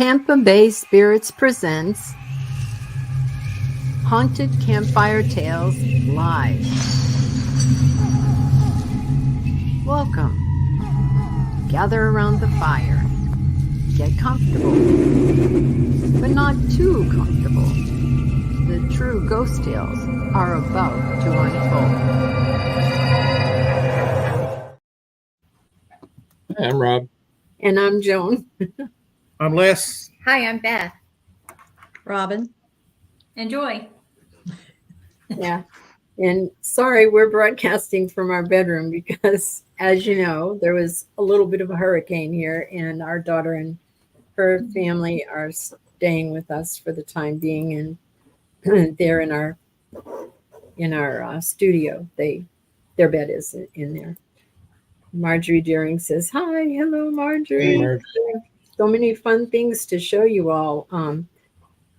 Tampa Bay Spirits presents Haunted Campfire Tales Live. Welcome. Gather around the fire. Get comfortable, but not too comfortable. The true ghost tales are about to unfold. Hi, I'm Rob. And I'm Joan. I'm Les. Hi, I'm Beth. Robin. And Joy. Yeah. And sorry, we're broadcasting from our bedroom because, as you know, there was a little bit of a hurricane here, and our daughter and her family are staying with us for the time being, and they're in our studio. Their bed is in there. Marjorie Deering says, "Hi, hello, Marjorie." Hey, Marjorie. So many fun things to show you all.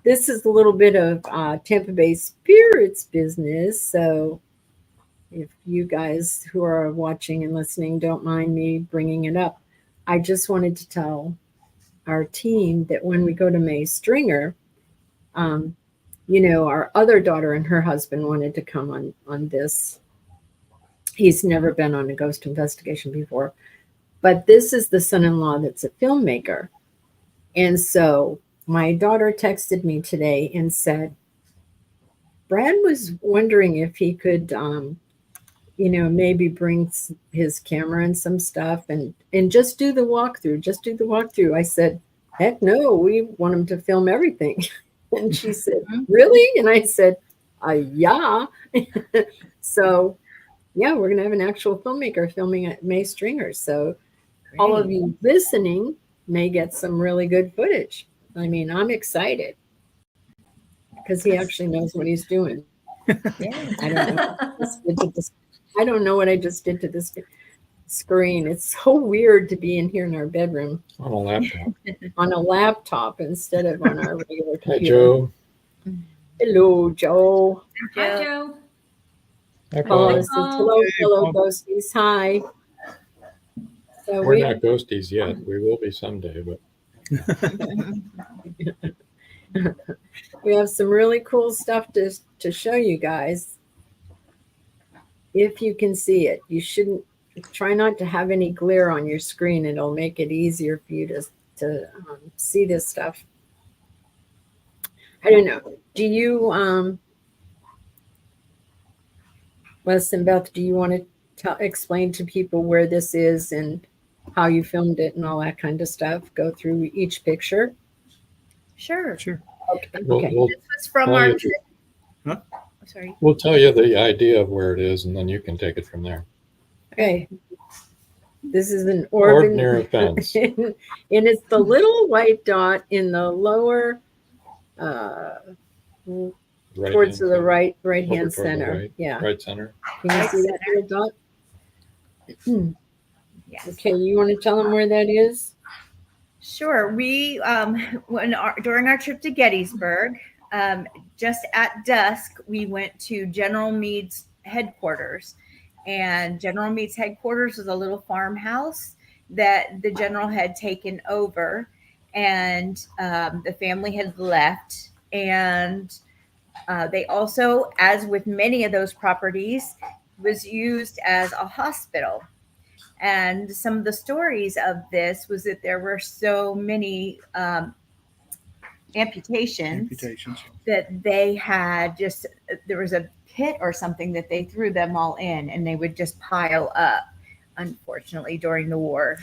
This is a little bit of Tampa Bay Spirits business. So if you guys who are watching and listening don't mind me bringing it up, I just wanted to tell our team that when we go to May Stringer, our other daughter and her husband wanted to come on this. He's never been on a ghost investigation before, but this is the son-in-law that's a filmmaker. And so my daughter texted me today and said, Brad was wondering if he could, maybe bring his camera and some stuff and just do the walkthrough. I said, heck no, we want him to film everything. And she said, really? And I said, yeah. So, yeah, we're going to have an actual filmmaker filming at May Stringer. So all of you listening may get some really good footage. I mean, I'm excited because he actually knows what he's doing. I don't know what I just did to this screen. It's so weird to be in here in our bedroom On a laptop. on a laptop instead of on our regular computer. Hi, Joe. Hello, Joe. Hi, Joe. Hi, Paul Paul. says, hello, ghosties. Hi. So We're not ghosties yet. We will be someday, but we have some really cool stuff to show you guys. If you can see it, you shouldn't try not to have any glare on your screen. It'll make it easier for you to see this stuff. I don't know. Do you, Les and Beth, do you want to explain to people where this is and how you filmed it and all that kind of stuff? Go through each picture? Sure. Sure. Okay. we'll, Okay. we'll, This was from Well, our you- trip. Huh? Oh, sorry. we'll tell you the idea of where it is, and then you can take it from there. Okay. This is an Ordinary fence. and it's the little white dot in the lower Right towards hand the side. right Over hand toward the center. right. Yeah. Right center. Can you see that little dot? Yes. Okay, you want to tell them where that is? Sure. We during our trip to Gettysburg, just at dusk, we went to General Meade's headquarters, and General Meade's headquarters was a little farmhouse that the general had taken over, and the family had left, and they also, as with many of those properties, was used as a hospital. And some of the stories of this was that there were so many amputations that they had there was a pit or something that they threw them all in, and they would just pile up, unfortunately, during the war.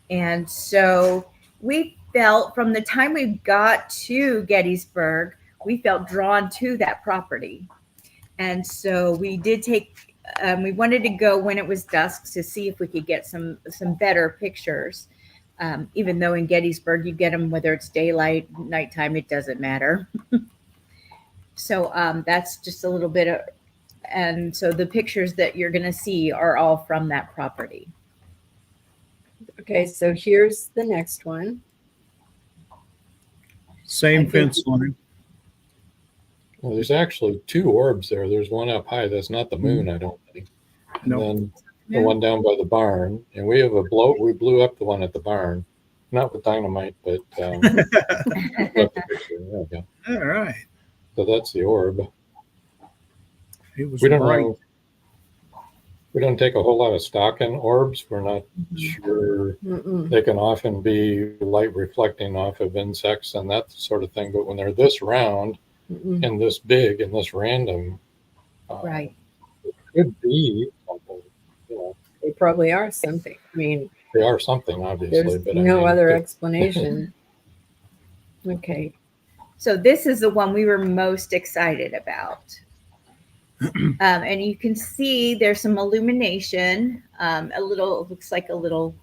And so we felt from the time we got to Gettysburg, we felt drawn to that property. And so we did we wanted to go when it was dusk to see if we could get some better pictures. Even though in Gettysburg, you get them whether it's daylight, nighttime, it doesn't matter. So that's just a little bit of, and so the pictures that you're going to see are all from that property. Okay, so here's the next one. Same fence line. Well, there's actually two orbs there. There's one up high. That's not the moon, I don't think. And No. then the one down by the barn. And we have we blew up the one at the barn. Not with dynamite, but left the picture. There we go. All right. So that's the orb. It was We don't bright. know. We don't take a whole lot of stock in orbs. We're not sure. Mm-mm. They can often be light reflecting off of insects and that sort of thing. But when they're this round Mm-mm. and this big and this random, Right. it could be something. You know, They probably are something. I mean, they are something, obviously. there's But no other it- explanation. Okay. So this is the one we were most excited about. And you can see there's some illumination, a little, it looks like a little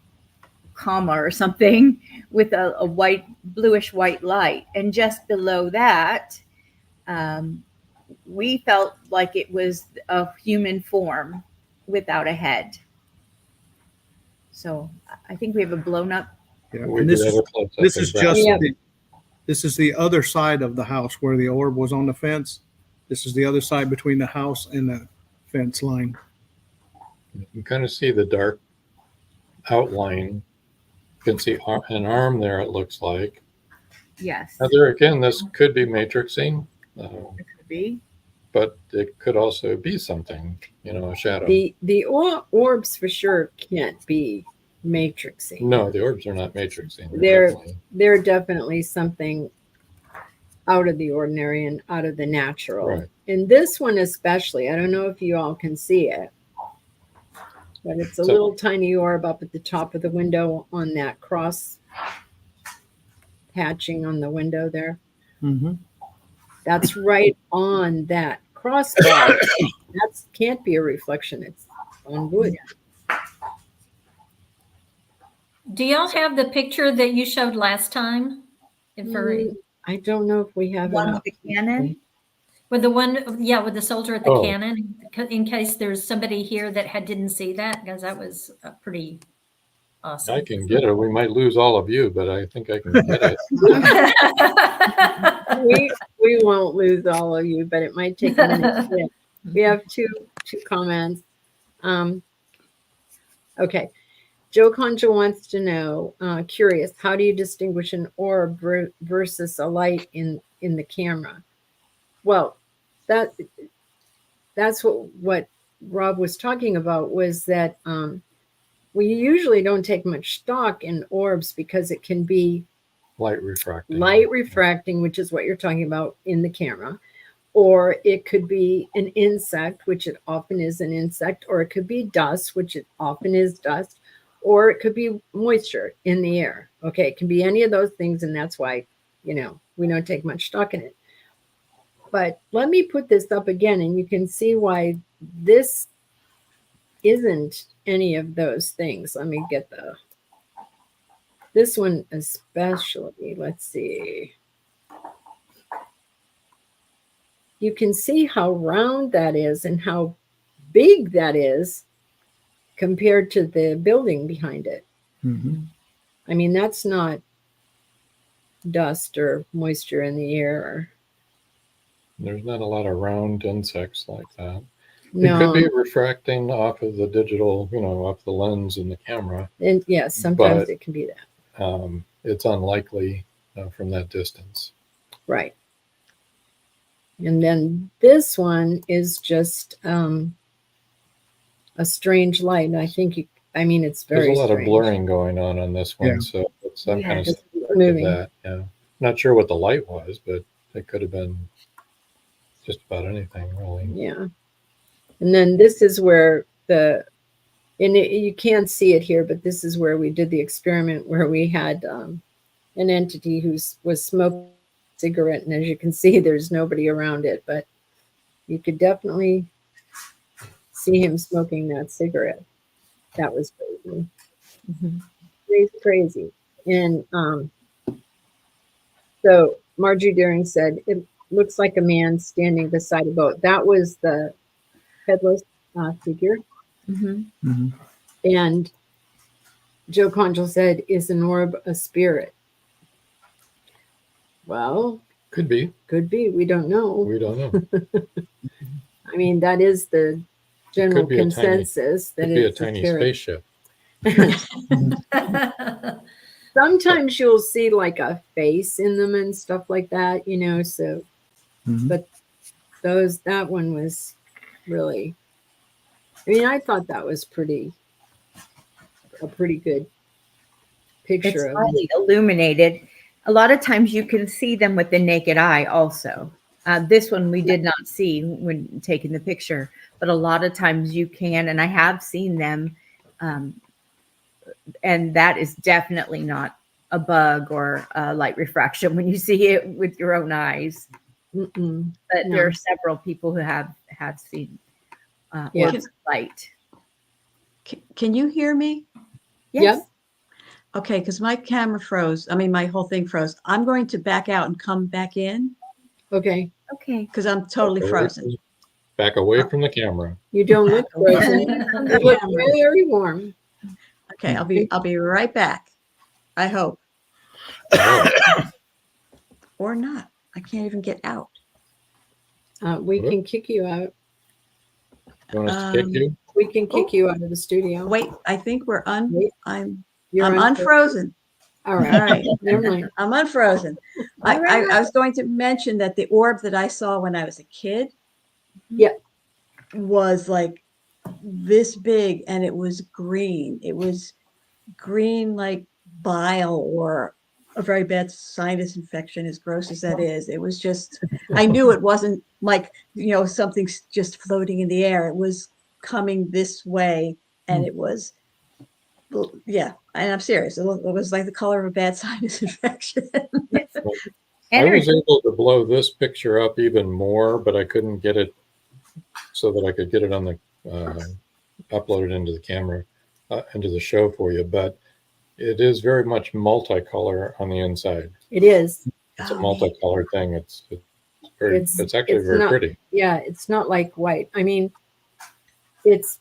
comma or something with a white, bluish white light. And just below that, we felt like it was a human form without a head. So I think we have a blown up. Yeah. we And did this have is a close-up this is exactly. just Yeah. this is the other side of the house where the orb was on the fence. This is the other side between the house and the fence line. You can kind of see the dark outline. You can see an arm there, it looks like. Yes, Now, there again, this could be matrixing, it could be. but it could also be something, you know, a shadow. The orbs for sure can't be matrixing. No, the orbs are not matrixing. They're- They're definitely something out of the ordinary and out of the natural. Right. And this one especially, I don't know if you all can see it, but it's a So- little tiny orb up at the top of the window on that cross hatching on the window there. Mm-hmm. That's right on that crossbar. That can't be a reflection. It's on wood. Do y'all have the picture that you showed last time? I don't know if we have One it. with the cannon. With the one, yeah, with the soldier at the Oh. cannon, in case there's somebody here that didn't see that, because that was pretty awesome. I can get it. We might lose all of you, but I think I can get it. We won't lose all of you, but it might take a minute. Yeah. We have two comments. Okay. Joe Concha wants to know, curious, how do you distinguish an orb versus a light in the camera? Well, that's what Rob was talking about, was that we usually don't take much stock in orbs because it can be Light refracting. light refracting, which is what you're talking about in the camera, or it could be an insect, which it often is an insect, or it could be dust, which it often is dust, or it could be moisture in the air. Okay, it can be any of those things, and that's why, we don't take much stock in it. But let me put this up again, and you can see why this isn't any of those things. Let me get this one especially. Let's see. You can see how round that is and how big that is compared to the building behind it. Mm-hmm. I mean, that's not dust or moisture in the air. There's not a lot of round insects like that. No. It could be refracting off of the digital, off the lens in the camera. And yes, sometimes But- it can be that. It's unlikely from that distance. Right. And then this one is just a strange light. I think it's very There's a lot strange. of blurring going on this one, Yeah. so it's some Yeah, kind of it's suspect of moving. that. Yeah, not sure what the light was, but it could have been just about anything, really. Yeah. And then this is where you can't see it here, but this is where we did the experiment where we had an entity who was smoking a cigarette. And as you can see, there's nobody around it, but you could definitely see him smoking that cigarette. That was crazy. Crazy. And so Marjorie Daring said, it looks like a man standing beside a boat. That was the headless figure. Mm-hmm. Mm-hmm. And Joe Conjal said, is an orb a spirit? Well, Could be. could be. We don't know. We don't know. I mean, that is the general Could be a tiny- consensus. Could that be a it's tiny spirit. spaceship. sometimes you'll see like a face in them and stuff like that, you know, so, Mhm. but that one was really, I mean, I thought that was a pretty good It's picture of highly illuminated. A lot of times you can see them with the naked eye also. This one we did not see when taking the picture, but a lot of times you can, and I have seen them. And that is definitely not a bug or a light refraction when you see it with your own eyes. Mm-mm. But No. there are several people who have seen Yeah. orbs of light. Can you hear me? Yes. Yep. Okay, because my camera froze. I mean, my whole thing froze. I'm going to back out and come back in Okay. Okay. because I'm totally frozen. Back away from the camera. You don't look frozen. You look very warm. Okay, I'll be right back. I hope. Or not. I can't even get out. We can kick you out. You want us to kick you? We can kick you out of the studio. Wait, I think Wait. I'm You're unfrozen. All right. All right. Never mind. I'm unfrozen. I was going to mention that the orb that I saw when I was a kid was like this big, and it was green. It was green like bile or a very bad sinus infection, as gross as that is. It was just, I knew it wasn't like, something's just floating in the air. It was coming this way, and it was, yeah, and I'm serious. It was like the color of a bad sinus infection. I was able to blow this picture up even more, but I couldn't get it so that I could get it on the uploaded into the camera, into the show for you. But it is very much multicolor on the inside. It is. It's a multicolor thing. It's actually it's very not- pretty. Yeah, it's not like white. I mean, it's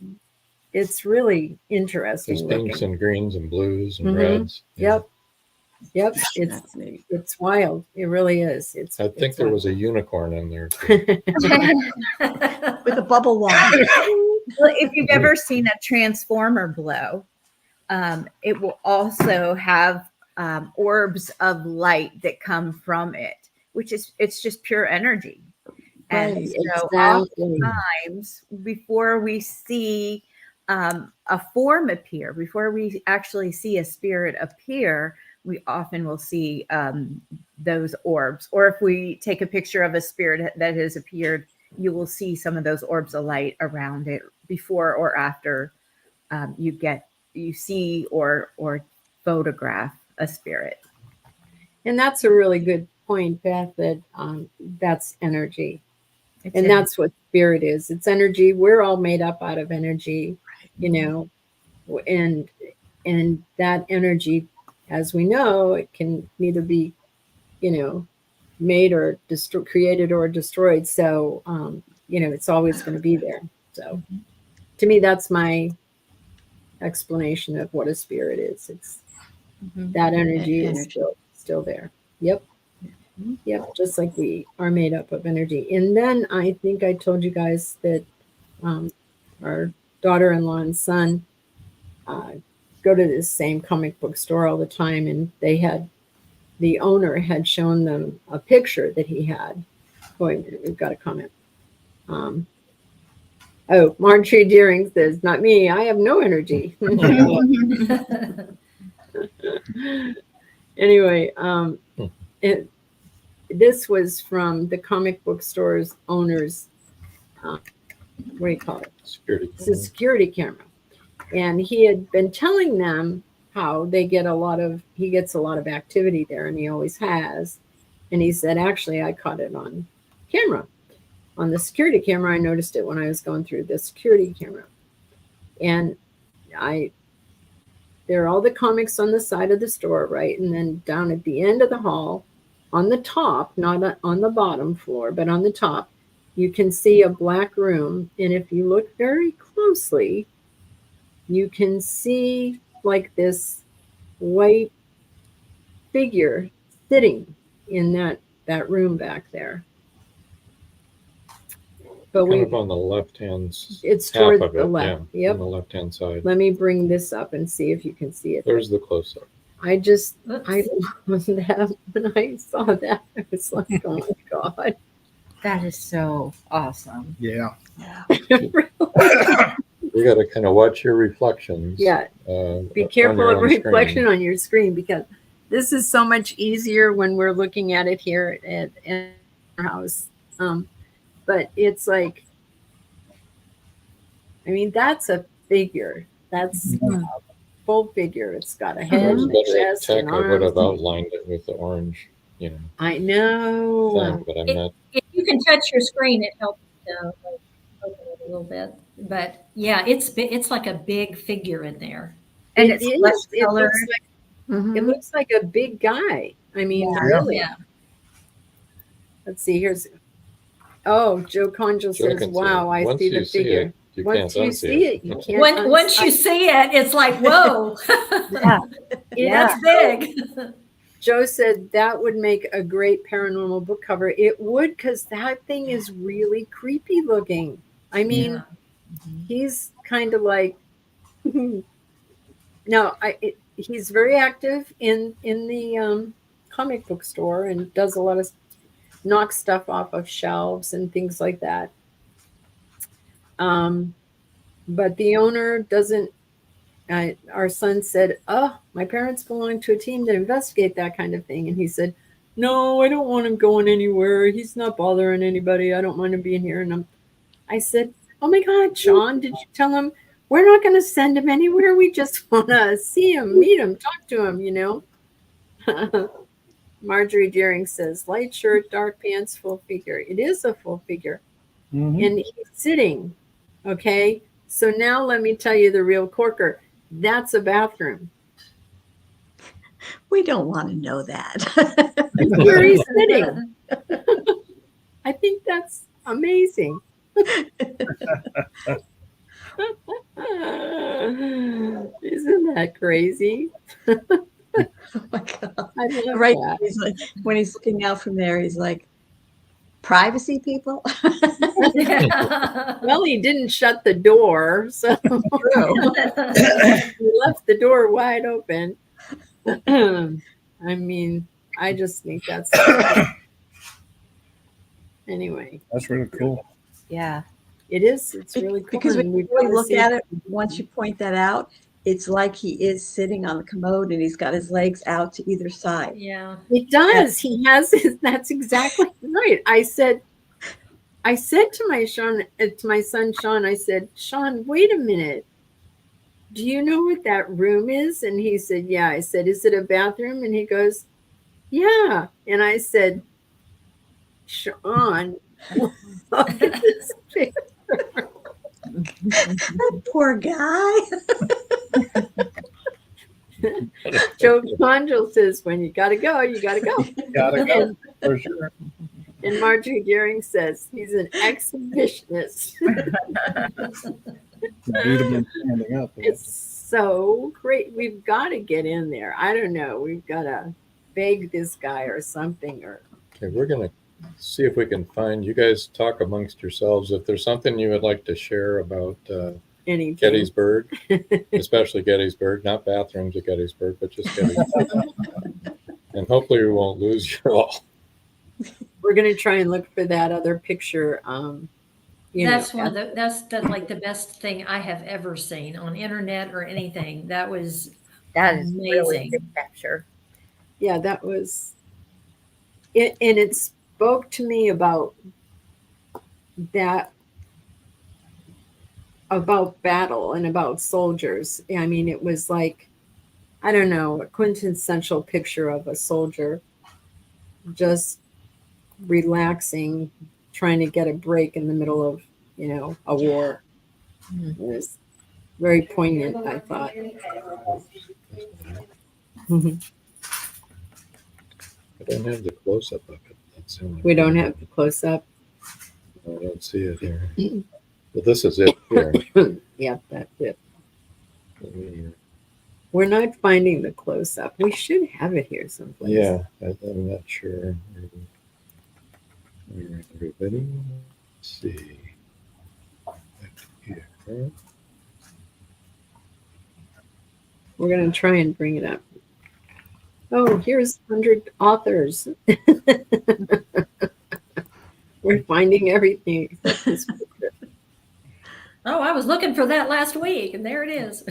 really interesting There's pinks looking. and greens and blues and Mhm. reds. Yeah. Yep. That's neat. It's wild. It really is. I think there was a unicorn in there too. With a bubble wand. Well, if you've ever seen a transformer blow, it will also have orbs of light that come from it, it's just pure energy. And Right. so Exactly. oftentimes before we see a form appear, before we actually see a spirit appear, we often will see those orbs. Or if we take a picture of a spirit that has appeared, you will see some of those orbs of light around it before or after you see or photograph a spirit. And that's a really good point, Beth, that that's energy. It's And that's what spirit is. It's energy. We're all made up out of energy, and that energy, as we know, it can neither be, made or created or destroyed. So, it's always going to be there. So, to me, that's my explanation of what a spirit is. It's that energy is still there. Yep. Yep. Just like we are made up of energy. And then I think I told you guys that our daughter-in-law and son go to this same comic book store all the time, and the owner had shown them a picture that he had. Boy, we've got a comment. Marjorie Deering says, "Not me. I have no energy." Anyway, this was from the comic book store's owner's, what do you call it? Security. It's a security camera. And he had been telling them how he gets a lot of activity there, and he always has. And he said, actually, I caught it on camera. On the security camera, I noticed it when I was going through the security camera. And there are all the comics on the side of the store, right? And then down at the end of the hall, on the top, not on the bottom floor, but on the top, you can see a black room. And if you look very closely, you can see like this white figure sitting in that room back there. But Kind of on the left-hand it's half towards of the it. left. Yeah, Yep. on the left-hand side. Let me bring this up and see if you can see it. There's the close-up. I just, Oops. I love that. When I saw that, I was like, oh my God. That is so awesome. Yeah. You got to kind of watch your reflections. Yeah. Be on careful your of own reflection screen. on your screen, because this is so much easier when we're looking at it here at our house. But it's like, I mean, that's a figure. That's a full figure. It's got a head, It's and a better at chest, and tech. I would arms. have outlined it with the orange, I know. thing, but I'm not. If you can touch your screen, it helps like, open it a little bit. But yeah, it's like a big figure in there. And It it's is. flesh It colored. looks like it looks like a big guy. I mean, Yeah. really. Yeah. Let's see. Here's. Oh, Joe Conjo Joe says, can see "Wow, it. I Once see the you see figure. it, you Once can't you unsee see it. it, you can't. Once you see it, it's like, whoa, Yeah. that's big. Joe said that would make a great paranormal book cover. It would, because that thing is really creepy looking. I mean, Yeah. he's kind of like. No, he's very active in the comic book store and does a lot of knocks stuff off of shelves and things like that. But the owner doesn't. Our son said, "Oh, my parents belong to a team that investigate that kind of thing," and he said, "No, I don't want him going anywhere. He's not bothering anybody. I don't mind him being here." And I said, "Oh my God, Sean, did you tell him we're not going to send him anywhere? We just want to see him, meet him, talk to him, you know?" Marjorie Deering says, "Light shirt, dark pants, full figure." It is a full figure. Mhm. And he's sitting. Okay. So now let me tell you the real corker. That's a bathroom. We don't want to know that. That's where he's sitting. I think that's amazing. Isn't that crazy? Oh my God. I love Right. that. He's like, when he's looking out from there, he's like, privacy people. Well, he didn't shut the door, so True. he left the door wide open. I mean, I just think that's anyway. That's really cool. Yeah. It is. It's really cool. Because when and you we've really gotta look see- at it, once you point that out, it's like he is sitting on the commode and he's got his legs out to either side. Yeah. It does. He has his, that's exactly right. I said to my son Sean, I said, "Sean, wait a minute. Do you know what that room is?" And he said, "Yeah." I said, "Is it a bathroom?" And he goes, "Yeah." And I said, "Sean, look at this picture." That poor guy. Joe Conjul says, "When you gotta go, you gotta go." Gotta go for sure. And Marjorie Gearing says he's an exhibitionist. He'd have been standing up. It's so great. We've got to get in there. I don't know. We've got to beg this guy or something. Or Okay, we're gonna see if we can find. You guys talk amongst yourselves. If there's something you would like to share about anything. Gettysburg, especially Gettysburg, not bathrooms at Gettysburg, but just Gettysburg. And hopefully we won't lose you all. We're going to try and look for that other picture. That's like the best thing I have ever seen on internet or anything. That was That is really amazing. good capture. Yeah, that was it. And it spoke to me about that, about battle and about soldiers. I mean, it was like, I don't know, a quintessential picture of a soldier just relaxing, trying to get a break in the middle of, a war. It was very poignant, I thought. I don't have the close up of it. That's the only We don't thing. have the close up. I don't see it here. But this is it here. Yeah, that's it. Let me- We're not finding the close up. We should have it here someplace. Yeah, I'm not sure. Where everybody? Let's see. Here. We're going to try and bring it up. Oh, here's 100 authors. We're finding everything except this picture. Oh, I was looking for that last week, and there it is.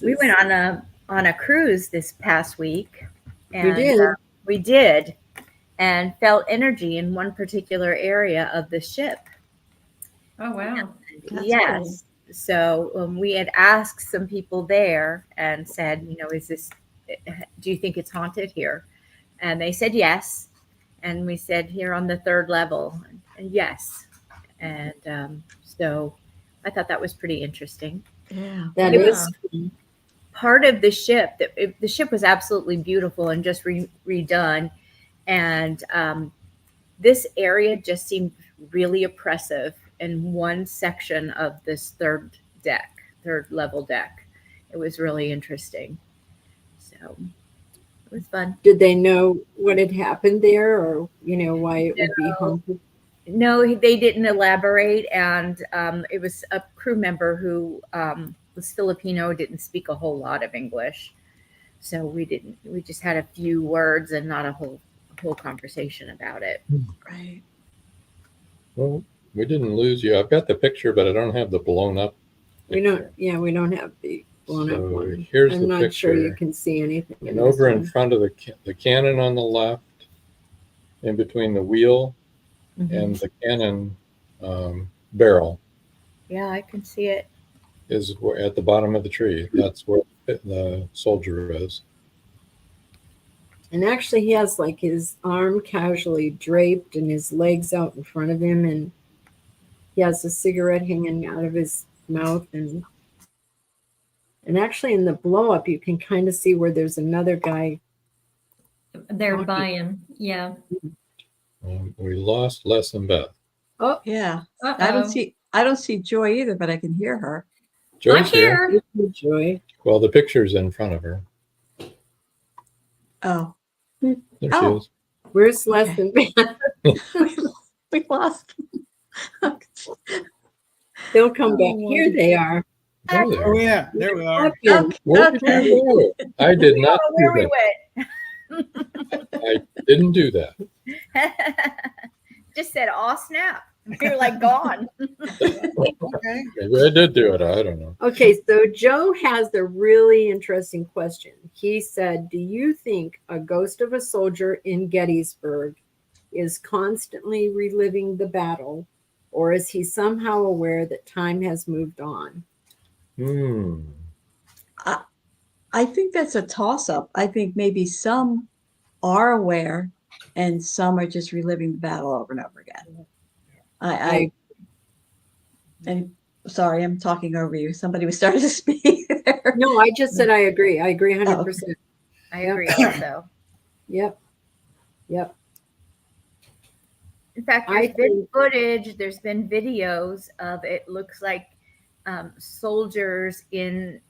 We went on a cruise this past week, and did. we did, and felt energy in one particular area of the ship. Oh, wow. That's Yes. So we had asked some people there and said, do you think it's haunted here? And they said yes. And we said here on the 3rd level, and yes. And so I thought that was pretty interesting. Yeah. That It is Part of the ship, the ship was absolutely beautiful and just redone. And this area just seemed really oppressive in one section of this 3rd level deck. It was really interesting. So it was fun. Did they know what had happened there, or why it would be haunted? No, they didn't elaborate, and it was a crew member who was Filipino, didn't speak a whole lot of English, so we just had a few words and not a whole conversation about it. Right. Well, we didn't lose you. I've got the picture, but I don't have the blown up. We don't have the blown up one. Here's I'm the not sure you picture. can see anything. And over in front of the cannon on the left, in between the wheel and the cannon barrel, Yeah, I can see it. is at the bottom of the tree. That's where the soldier is. And actually, he has like his arm casually draped and his legs out in front of him, and he has a cigarette hanging out of his mouth. And actually, in the blow up, you can kind of see where there's another guy. They're by him. Yeah. We lost Les and Beth. Oh, Yeah. Uh-oh. I don't see Joy either, but I can hear her. Joy's I'm here. Joy. Well, the picture's in front of her. Oh, There she Oh. is. Where's Les and Beth? we lost. They'll come back. Oh, Here they are. There they Oh are. yeah, there we are. Talking. Where did you go? I did not Oh, where do we that. I didn't do that. went. Just said, "Oh snap!" We were like gone. Okay. Maybe I did do it. I don't know. Okay, so Joe has a really interesting question. He said, "Do you think a ghost of a soldier in Gettysburg is constantly reliving the battle, or is he somehow aware that time has moved on?" I think that's a toss-up. I think maybe some are aware and some are just reliving the battle over and over again. And sorry, I'm talking over you. Somebody was starting to speak there. No, I just said I agree. I agree 100%. I agree also. Yep. In fact, there's been videos of it looks like soldiers in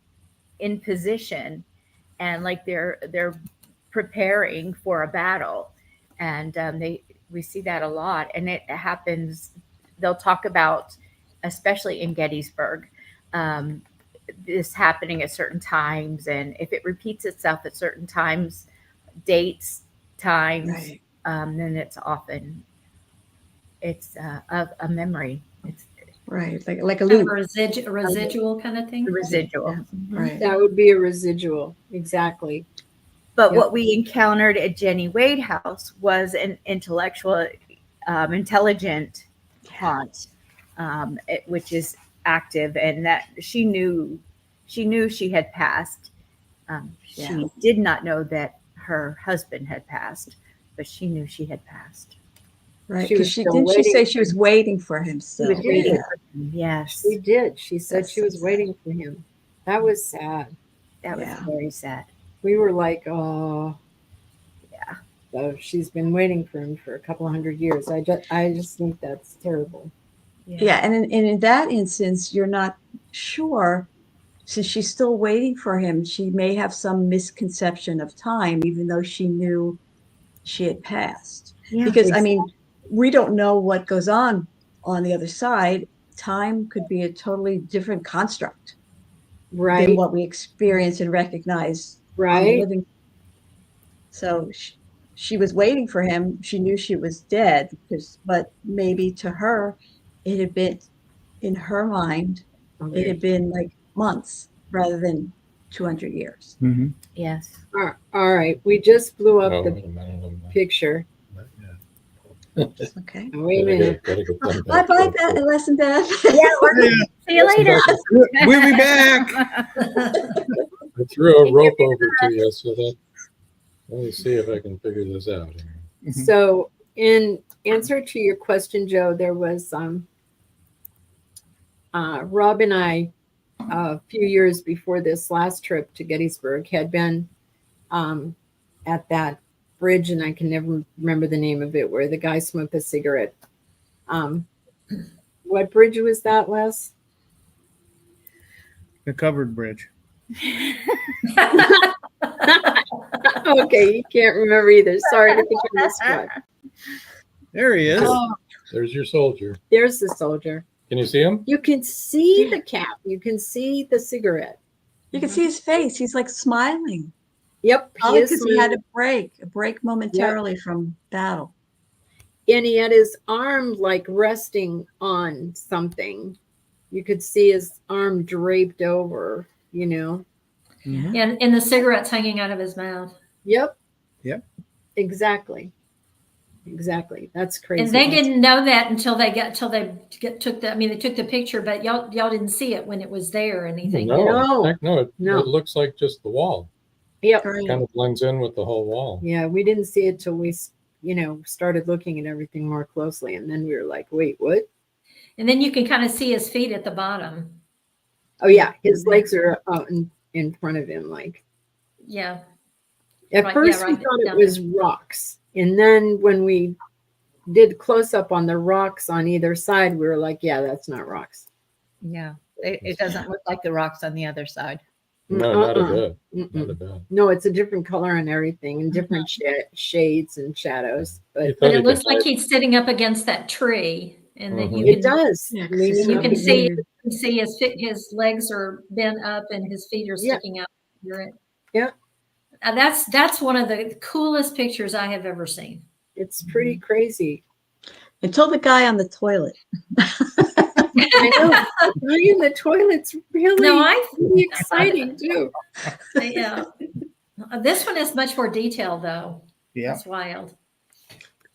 position, and like they're preparing for a battle, and we see that a lot, and it happens. They'll talk about, especially in Gettysburg, this happening at certain times, and if it repeats itself at certain times, dates, times, Right. then it's often a memory. It's Right. Like a Kind of loop. a residual kind of thing. the residual. Right. That would be a residual. Exactly. But Yep. what we encountered at Jenny Wade House was an intellectual, intelligent haunt, which is active, and that she knew she had passed. She Yeah. did not know that her husband had passed, but she knew she had passed. Right. She was Because still didn't she waiting say for she was waiting for him She still? was waiting Yeah. for him. Yes, She did. She said That's she so was sad. waiting for him. That was sad. that was Yeah. very sad. We were like, oh, Yeah. so she's been waiting for him for a couple of 100 years. I just think that's terrible. Yeah. And in that instance, you're not sure, since she's still waiting for him, she may have some misconception of time, even though she knew she had passed. Yeah. Because I mean, we don't know what goes on the other side. Time could be a totally different construct. Right. what we experience and recognize on the Right. living. So she was waiting for him. She knew she was dead, but maybe to her, it had been, in her mind, it had been like months rather than 200 years. Mm-hmm. Yes. All right. We just blew up Oh, the wait a minute. picture. Okay. Oh, wait a minute. Gotta get them Bye back bye, real quick. Lesson Beth. See you later. We'll be back. I threw a rope over to you, so that let me see if I can figure this out here. So, in answer to your question, Joe, there was Rob and I, a few years before this last trip to Gettysburg, had been at that bridge, and I can never remember the name of it, where the guy smoked a cigarette. What bridge was that, Les? The covered bridge. Okay, you can't remember either. Sorry to put you on the spot. There he is. Oh, There's your soldier. there's the soldier. Can you see him? You can see the cap. You can see the cigarette. You can see his face. He's like smiling. Yep, he Probably is because he had smiling. a break momentarily from battle. And he had his arm like resting on something. You could see his arm draped over, you know. Mhm. And the cigarettes hanging out of his mouth. Yep. Yep. Exactly. That's crazy. And they didn't know that until they took the. I mean, they took the picture, but y'all didn't see it when it was there or anything. No, No. heck no. It No. looks like just the wall. Yep. Right. Kind of blends in with the whole wall. Yeah, we didn't see it till we, started looking at everything more closely, and then we were like, "Wait, what?" And then you can kind of see his feet at the bottom. Oh yeah, his legs are out in front of him. Like Yeah. at Right, first, yeah, we right thought it down was rocks, and then when we did close up on the rocks on either side, we were like, "Yeah, that's not rocks." Yeah. It doesn't look like the rocks on the other side. No, not a Uh-uh. bit. Mm-mm. Not a bit. No, it's a different color and everything, and different shades and shadows. You But thought But he it looks could like hide- he's sitting up against that tree, and then you Mhm. it does. Yeah, 'cause Leaning it's you up can against see it. you can see his legs are bent up and his feet are Yeah. sticking out. Under it. Yeah. And that's one of the coolest pictures I have ever seen. It's pretty crazy. Until the guy on the toilet. I know. Being in the toilet's really, No, really exciting too. yeah. This one is much more detailed though. Yeah. That's wild.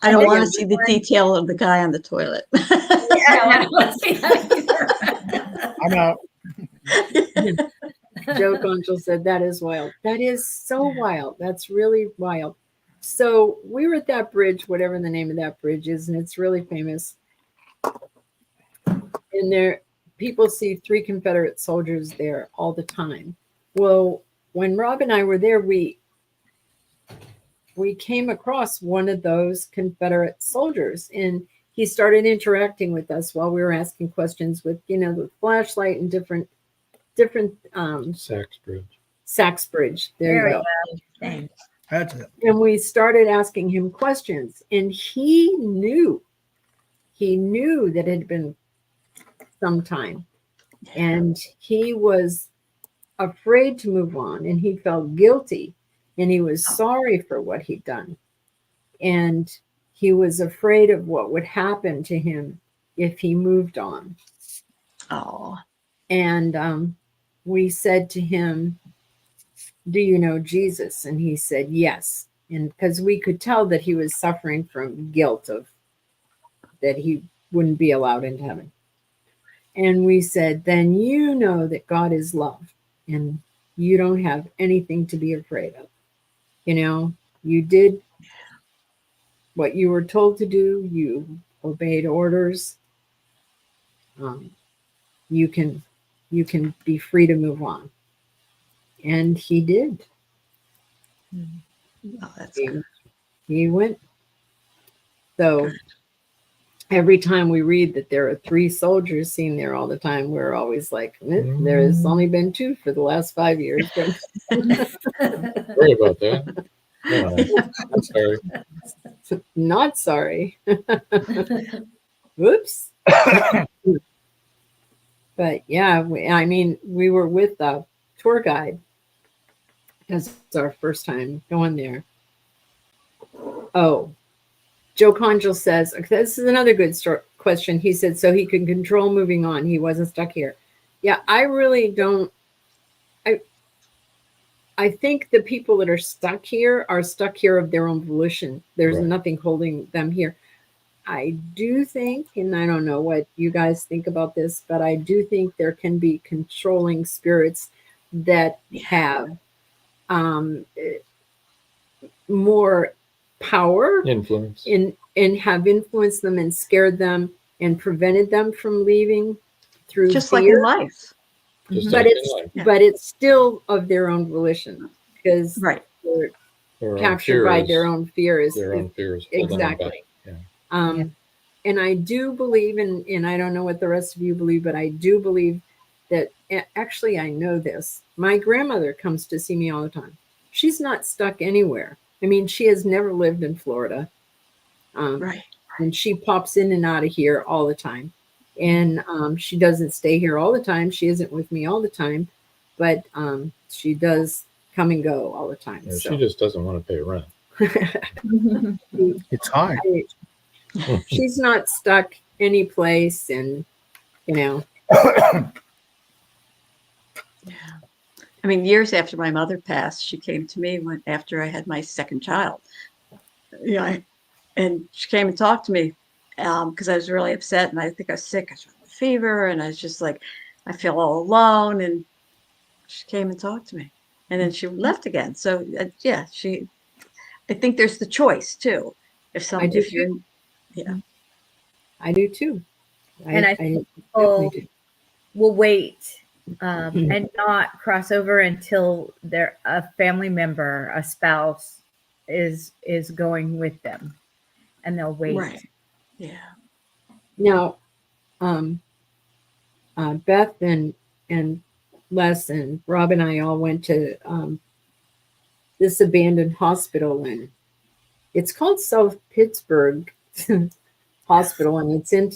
I don't Oh, want yeah. to see the detail of the guy on the toilet. No, I don't want to see that I'm out. Joe Conchel said that is wild. That is so wild. That's really wild. So we were at that bridge, whatever the name of that bridge is, and it's really famous. And there, people see 3 Confederate soldiers there all the time. Well, when Rob and I were there, we came across one of those Confederate soldiers, and he started interacting with us while we were asking questions with, the flashlight and different Sachs Bridge. Sachs Bridge. There Very you go. well. Thanks. That's it. And we started asking him questions, and he knew that it had been some time, and he was afraid to move on, and he felt guilty, and he was sorry for what he'd done, and he was afraid of what would happen to him if he moved on. Oh, And we said to him, "Do you know Jesus?" And he said yes. And because we could tell that he was suffering from guilt of that he wouldn't be allowed into heaven. And we said, "Then you know that God is love, and you don't have anything to be afraid of. You did what you were told to do. You obeyed orders. You can be free to move on." And he did. oh that's good. He went. So every time we read that there are 3 soldiers seen there all the time, we're always like, there's only been 2 for the last 5 years. But Sorry about that. No, I'm sorry. not sorry. Whoops. But yeah, I mean, we were with the tour guide because it's our first time going there. Oh, Joe Conjal says, this is another good question. He said, so he can control moving on. He wasn't stuck here. Yeah, I really don't. I think the people that are stuck here of their own volition. There's Right. nothing holding them here. I do think, and I don't know what you guys think about this, but I do think there can be controlling spirits that have more power Influence. and have influenced them and scared them and prevented them from leaving through Just fear. like in life. Just But like in it's life. but it's still of their own volition because Right. they're Their own captured fear by is- their own fears. Their own fears. holding them back. Exactly. Yeah. And I do believe, and I don't know what the rest of you believe, but I do believe that actually I know this. My grandmother comes to see me all the time. She's not stuck anywhere. I mean, she has never lived in Florida. Right. And she pops in and out of here all the time. And she doesn't stay here all the time. She isn't with me all the time, but she does come and go all the time. Yeah, So she just doesn't want to pay rent. It's high. she's not stuck any place, and you know. I mean, years after my mother passed, she came to me after I had my second child. Yeah, and she came and talked to me because I was really upset, and I think I was sick. I was with a fever, and I was just like, I feel all alone. And she came and talked to me, and then she left again. So yeah, I think there's the choice too. If you're, yeah, I do too. And I think people will wait and not cross over until a family member, a spouse, is going with them, and they'll wait. right, yeah. Now, Beth and Les and Rob and I all went to this abandoned hospital, and it's called South Pittsburgh Hospital, and it's in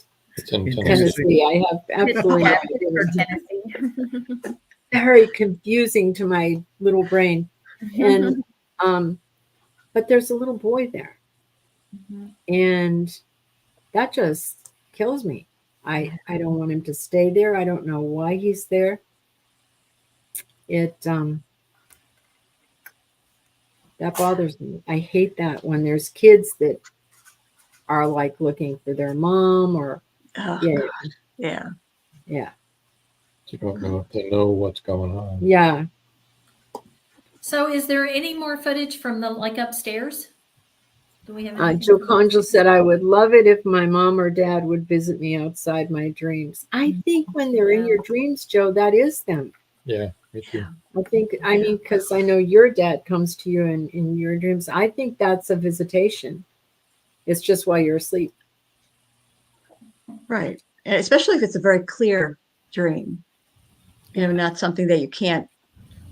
Tennessee. I have absolutely no idea. Tennessee. Very confusing to my little brain. And but there's a little boy there. And that just kills me. I don't want him to stay there. I don't know why he's there. It that bothers me. I hate that when there's kids that are like looking for their mom or Yeah. You don't know if they know what's going on. Yeah. So is there any more footage from the upstairs? Do we have Joe Conjal said, I would love it if my mom or dad would visit me outside my dreams. I think when they're in your dreams, Joe, that is them. Yeah, me too. I mean, because I know your dad comes to you in your dreams. I think that's a visitation. It's just while you're asleep. Right. And especially if it's a very clear dream, not something that you can't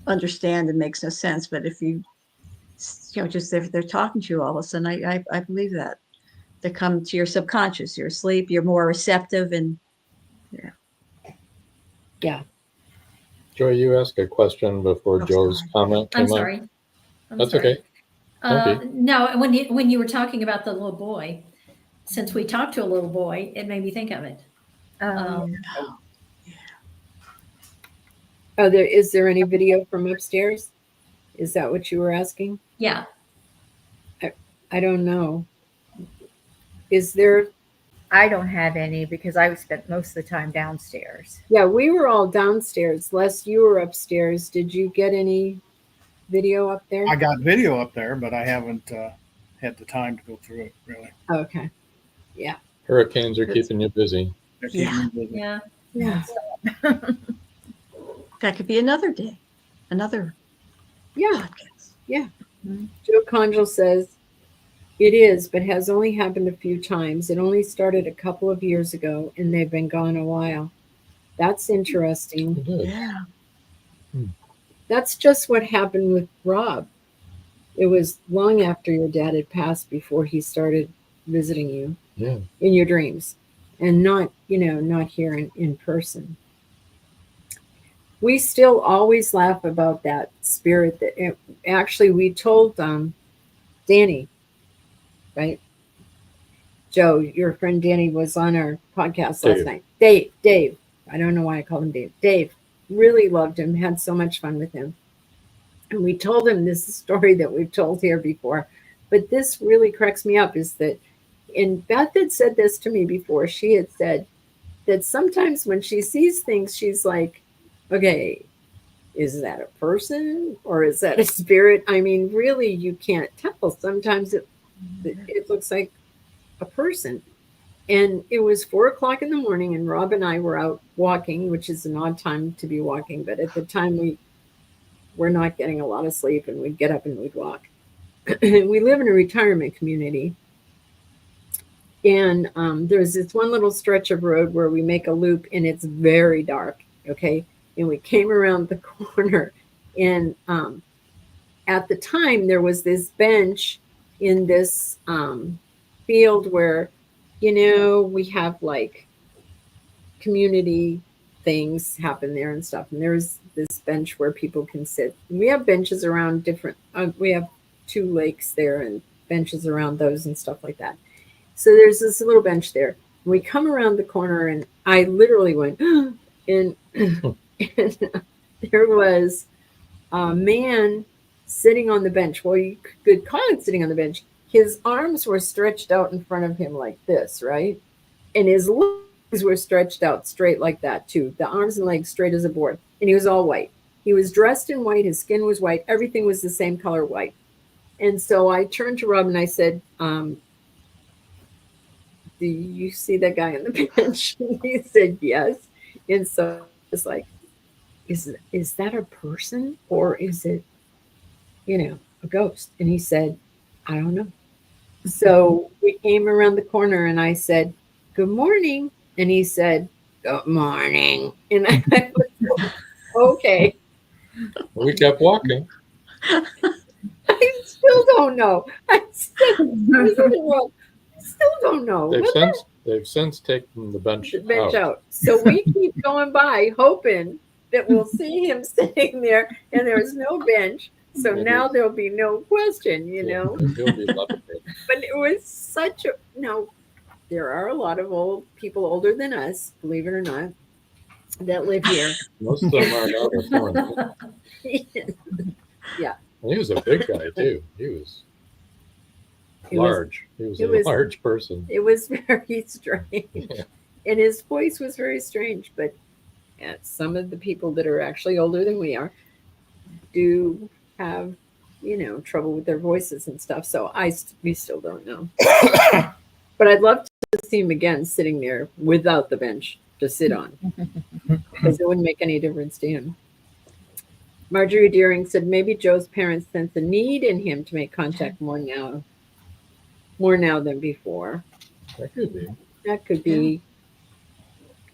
understand and makes no sense. But if just if they're talking to you all of a sudden, I believe that they come to your subconscious, you're asleep, you're more receptive, and yeah. Joy, you asked a question before Joe's comment came I'm sorry. That's okay. No, when you were talking about the little boy, since we talked to a little boy, it made me think of it. Is there any video from upstairs? Is that what you were asking? Yeah. I don't know. Is there? I don't have any because I spent most of the time downstairs. Yeah, we were all downstairs. Les, you were upstairs. Did you get any video up there? I got video up there, but I haven't had the time to go through it really. Okay. Yeah. Hurricanes are keeping you busy. They're keeping me busy. Yeah. Yeah. that could be another day, another Yeah. podcast. Yeah. Joe Conjal says, it is, but has only happened a few times. It only started a couple of years ago, and they've been gone a while. That's interesting. It did. Yeah. That's just what happened with Rob. It was long after your dad had passed before he started visiting you Yeah. in your dreams, and not here in person. we still always laugh about that spirit. Actually, we told Danny, right? Joe, your friend Danny was on our podcast last Dave. night. Dave. I don't know why I called him Dave. Dave really loved him, had so much fun with him. And we told him this story that we've told here before. But this really cracks me up is that, and Beth had said this to me before. She had said that sometimes when she sees things, she's like, okay, is that a person or is that a spirit? I mean, really, you can't tell. Sometimes it looks like a person. And it was 4 o'clock in the morning, and Rob and I were out walking, which is an odd time to be walking, but at the time we were not getting a lot of sleep, and we'd get up and we'd walk. We live in a retirement community, and there's this one little stretch of road where we make a loop, and it's very dark. Okay, and we came around the corner, and at the time there was this bench in this field where, we have like community things happen there and stuff. And there's this bench where people can sit. And we have benches around different, we have 2 lakes there and benches around those and stuff like that. So there's this little bench there. We come around the corner and I literally went, and there was a man sitting on the bench. Well, you could call it sitting on the bench. His arms were stretched out in front of him like this, right? And his legs were stretched out straight like that too. The arms and legs straight as a board. And he was all white. He was dressed in white. His skin was white. Everything was the same color white. And so I turned to Rob and I said, do you see that guy on the bench? And he said, yes. And so it's like, is that a person or is it, a ghost? And he said, I don't know. So we came around the corner and I said, good morning. And he said, good morning. And I was, okay. We kept walking. I still don't know. I still don't know. They've since taken the bench out. So we keep going by hoping that we'll see him sitting there and there's no bench. So now there'll be no question, He'll be levitating. But it was such a, there are a lot of old people older than us, believe it or not, that live here. Most of them are out of foreign. Yeah. And he was a big guy too. He was large. He was a large person. It was very strange. Yeah. And his voice was very strange. But some of the people that are actually older than we are do have, trouble with their voices and stuff. So we still don't know. But I'd love to see him again sitting there without the bench to sit on. Because it wouldn't make any difference to him. Marjorie Deering said maybe Joe's parents sense a need in him to make contact more now than before. That could be. That could be.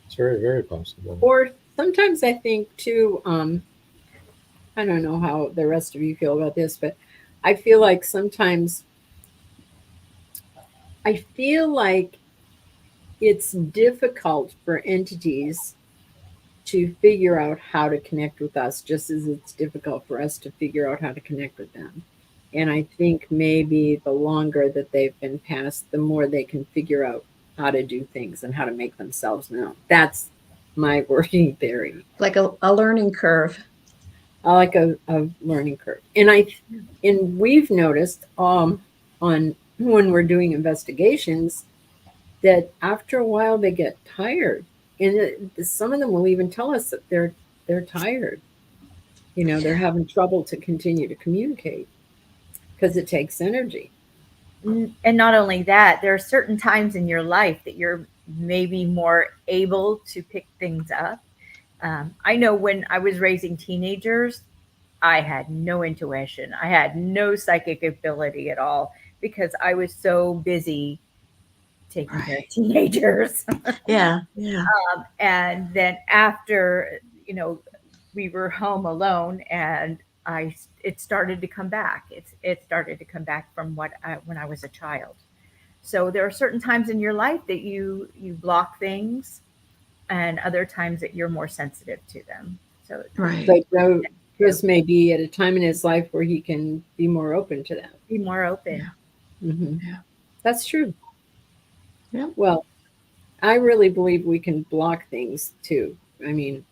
It's very, very possible. Or sometimes I think too, I don't know how the rest of you feel about this, but I feel like sometimes it's difficult for entities to figure out how to connect with us, just as it's difficult for us to figure out how to connect with them. And I think maybe the longer that they've been passed, the more they can figure out how to do things and how to make themselves known. That's my working theory. Like a learning curve. I like a learning curve. And we've noticed on when we're doing investigations that after a while they get tired. And some of them will even tell us that they're tired. They're having trouble to continue to communicate because it takes energy. And not only that, there are certain times in your life that you're maybe more able to pick things up. I know when I was raising teenagers, I had no intuition. I had no psychic ability at all because I was so busy taking care of teenagers. Yeah. And then after, we were home alone and it started to come back. It started to come back from when I was a child. So there are certain times in your life that you block things and other times that you're more sensitive to them. So Right. But Joe just may be at a time in his life where he can be more open to that. be more open. Mhm. Yeah. That's true. Yeah. Well, I really believe we can block things too. I mean,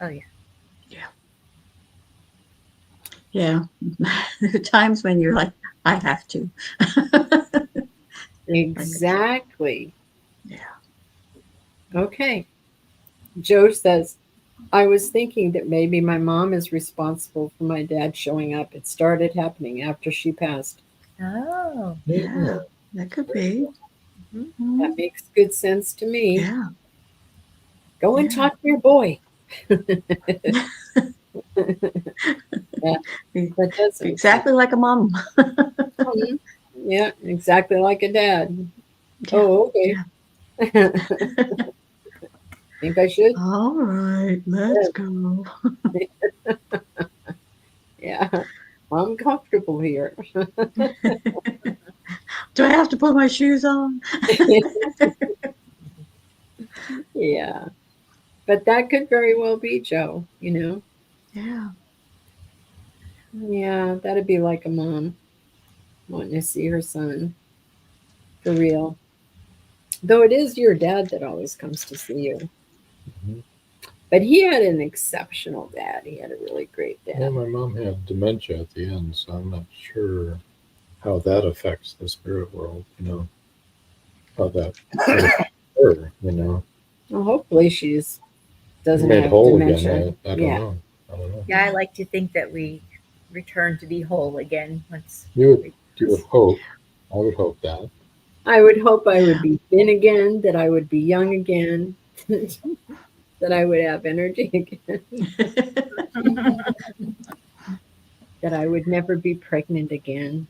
Oh yeah. Yeah. There are times when you're like, I have to. exactly. Yeah. Okay. Joe says, I was thinking that maybe my mom is responsible for my dad showing up. It started happening after she passed. Oh. Yeah. That could be. Mhm. That makes good sense to me. Yeah. Go and Yeah. talk to your boy. Yeah, that does make Exactly like a mom. sense. Yeah, exactly like a dad. Oh, okay. Think I should? All right, let's go. Yeah, I'm comfortable here. Do I have to put my shoes on? Yeah, but that could very well be Joe, you know? Yeah. Yeah, that'd be like a mom wanting to see her son for real. Though it is your dad that always comes to see you. Mhm. But he had an exceptional dad. He had a really great Yeah, dad. my mom had dementia at the end, so I'm not sure how that affects the spirit world, how that affects her, Well, hopefully doesn't Made have whole dementia. again. I don't Yeah. know. I don't know. Yeah, I like to think that we return to be whole again once. You would hope. I would hope that. I would hope I would Yeah. be thin again, that I would be young again, that I would have energy again, that I would never be pregnant again.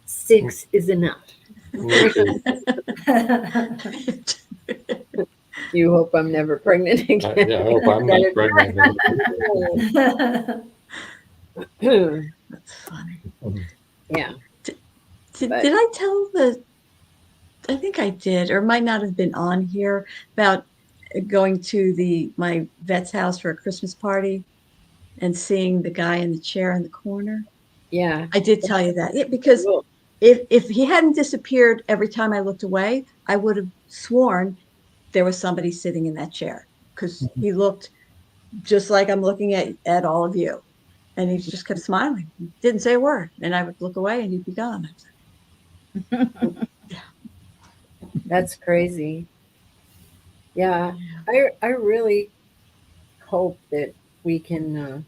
6 is enough. Me too. You hope I'm never pregnant again. I hope I'm not pregnant. That's funny. Yeah. Did But- I tell I think I did, or might not have been on here, about going to my vet's house for a Christmas party and seeing the guy in the chair in the corner. Yeah. I did tell you that. Yeah, because Cool. if he hadn't disappeared every time I looked away, I would have sworn there was somebody sitting in that chair, because he looked just like I'm looking at all of you. And he just kept smiling, didn't say a word. And I would look away and he'd be gone. That's crazy. Yeah. I really hope that we can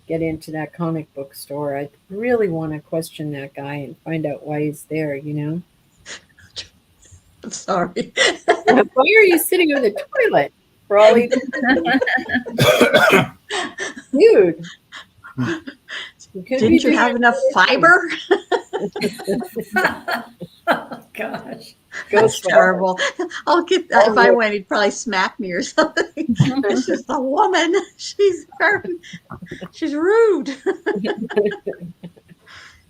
get into that comic book store. I really want to question that guy and find out why he's there, you know? I'm sorry. Why are you sitting on the toilet for all he dude? You could be Didn't you doing have enough fiber? Oh, gosh. That's terrible. I'll get if I went, he'd probably smack me or something. It's just a woman. She's rude.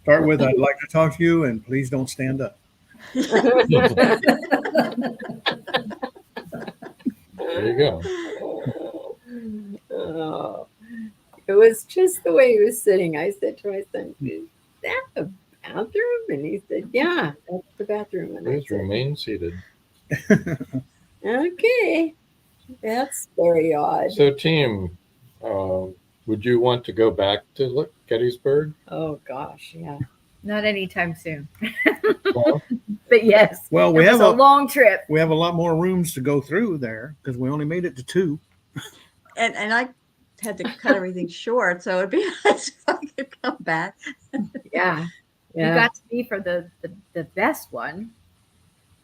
Start with, I'd like to talk to you, and please don't stand up. There you go. Oh, it was just the way he was sitting. I said to my son, "Is that the bathroom?" And he said, "Yeah, that's the bathroom." And I Please said, remain seated. "Okay, that's very odd." So, team, would you want to go back to Gettysburg? Oh gosh, yeah. Not anytime soon. Well, But yes, Well, it was a long trip. we have a lot more rooms to go through there because we only made it to 2. And I had to cut everything short, so it'd be nice if I could come back. Yeah. You Yeah. got to be for the best one.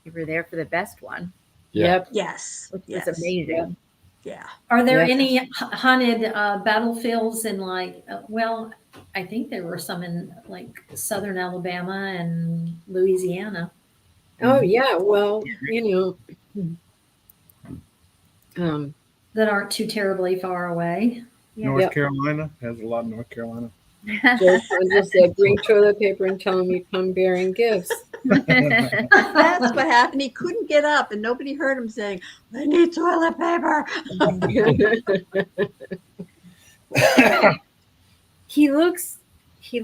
You were there for the best one, yeah. Yep. Yes. which Yes. was amazing. Yeah. Are there Yes. any haunted battlefields in well, I think there were some in like southern Alabama and Louisiana. Oh yeah. Well, That aren't too terribly far away. North Yep. Carolina has a lot in North Carolina. Joe Fonda said, "Bring toilet paper and tell him you come bearing gifts." That's what happened. He couldn't get up, and nobody heard him saying, "I need toilet paper." he looks he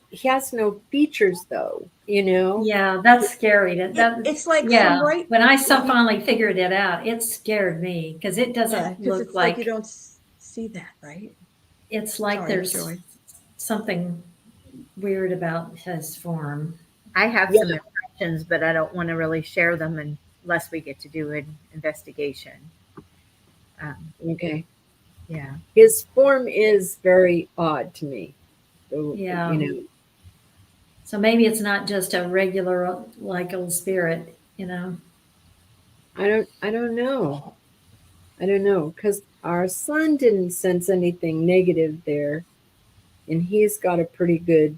he has no features though, you know. Yeah, that's scary. It's like yeah. from right. When I finally figured it out, it scared me because it Yeah, doesn't because look it's like you like don't see that, right? it's like Sorry, there's Joy. something weird about his form. I have Yeah. some impressions, but I don't want to really share them unless we get to do an investigation. Okay. Yeah. His form is very odd to me. So, Yeah. you know. So maybe it's not just a regular like old spirit, you know. I don't know. I don't know because our son didn't sense anything negative there, and he's got a pretty good.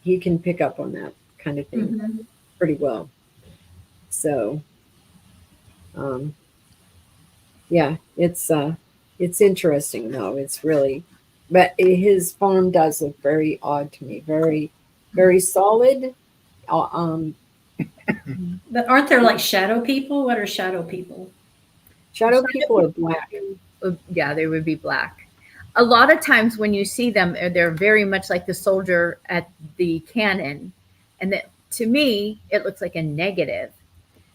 He can pick up on that kind of thing Mhm. pretty well. So, yeah, it's interesting though. It's really, but his form does look very odd to me. Very solid. Um, But aren't there like shadow people? What are shadow people? shadow people are black. Yeah, they would be black. A lot of times when you see them, they're very much like the soldier at the cannon, and that to me it looks like a negative.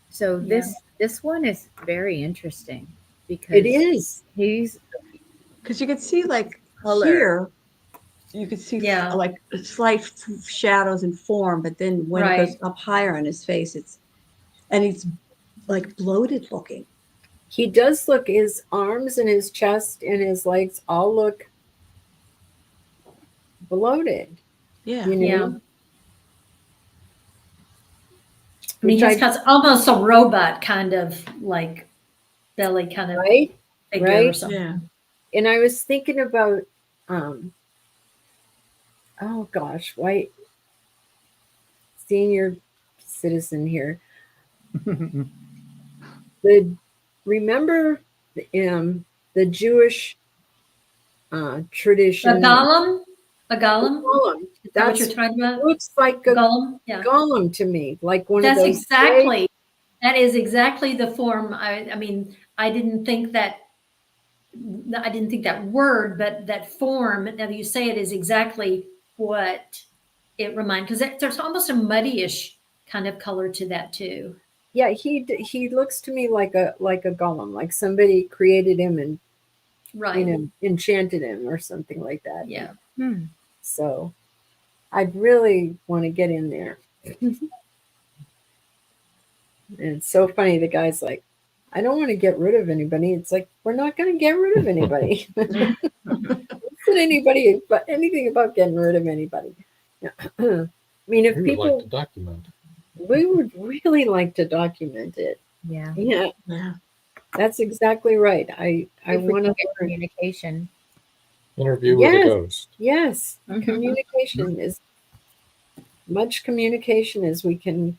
So this one is very interesting because It is. he's Because you could see like Color. here, you could see Yeah. like slight shadows and form, but then when it Right. goes up higher on his face, he's like bloated looking. He does look. His arms and his chest and his legs all look bloated. Yeah. You know. Yeah. I mean, Which he's got almost a robot kind of like belly kind of right. figure or Right. something. Yeah. And I was thinking about, oh gosh, why senior citizen here. Remember the Jewish tradition. A golem? A golem? Golem. Is that what you're That's talking about? looks like a Golem? Yeah. golem to me, like one That's of those. exactly. That is exactly the form. I mean, I didn't think that word, but that form. Now you say it is exactly what it reminds. Because there's almost a muddy-ish kind of color to that too. Yeah, he looks to me like a golem, like somebody created him and Right. enchanted him or something like that. Yeah. So I'd really want to get in there. And it's so funny. The guy's like, I don't want to get rid of anybody. It's like, we're not going to get rid of anybody. Said anybody, but anything about getting rid of anybody. I mean, if We would people, like to document. we would really like to document it. yeah. Yeah, Yeah. that's exactly right. I If we want can to get communication. Interview with a Yes. ghost. Yes, Mhm. communication is much communication as we can